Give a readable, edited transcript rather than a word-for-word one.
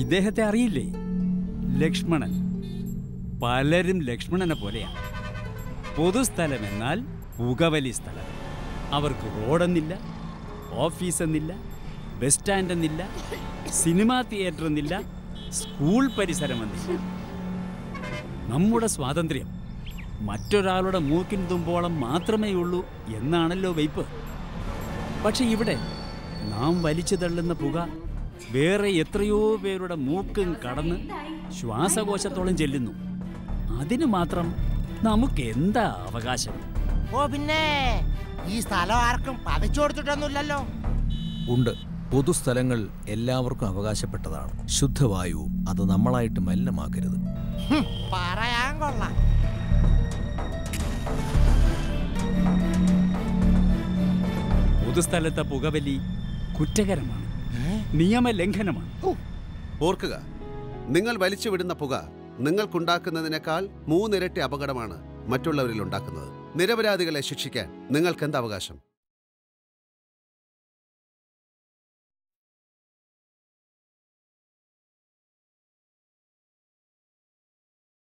ഇദ്ദേഹത്തെ അറിയില്ലേ? ലക്ഷ്മണൻ. പലരും ലക്ഷ്മണനെ പോലെയാണ്. പൊതുസ്ഥലം എന്നാൽ പുകവലി സ്ഥലം. അവർക്ക് റോഡെന്നില്ല, ഓഫീസെന്നില്ല, ബസ് സ്റ്റാൻഡ് എന്നില്ല, സിനിമാ തിയേറ്റർ എന്നില്ല, സ്കൂൾ പരിസരമെന്നില്ല. നമ്മുടെ സ്വാതന്ത്ര്യം മറ്റൊരാളുടെ മൂക്കിൻ തുമ്പോളം മാത്രമേ ഉള്ളൂ എന്നാണല്ലോ വയ്പ്. പക്ഷെ ഇവിടെ നാം വലിച്ചു തള്ളുന്ന പുക വേറെ എത്രയോ പേരുടെ മൂക്കും കടന്ന് ശ്വാസകോശത്തോളം ചെല്ലുന്നു. അതിന് മാത്രം നമുക്ക് എന്താ അവകാശം? ഓ പിന്നെ ഈ സ്ഥലം ആർക്കും പതിച്ചു കൊടുത്തിട്ടൊന്നുമില്ലല്ലോ. ഉണ്ട്. പൊതുസ്ഥലങ്ങൾ എല്ലാവർക്കും അവകാശപ്പെട്ടതാണ്. ശുദ്ധവായുവും അത് നമ്മളായിട്ട് മലിനമാക്കരുത്. പറയാൻ കൊള്ളാം. പൊതുസ്ഥലത്തെ പുകവലി കുറ്റകരമാണ്, നിയമലംഘനമാണ്. ഓർക്കുക, നിങ്ങൾ വലിച്ചുവിടുന്ന പുക നിങ്ങൾക്കുണ്ടാക്കുന്നതിനേക്കാൾ 3 ഇരട്ടി അപകടമാണ് മറ്റുള്ളവരിൽ ഉണ്ടാക്കുന്നത്. നിരപരാധികളെ ശിക്ഷിക്കാൻ നിങ്ങൾക്ക് എന്ത് അവകാശം?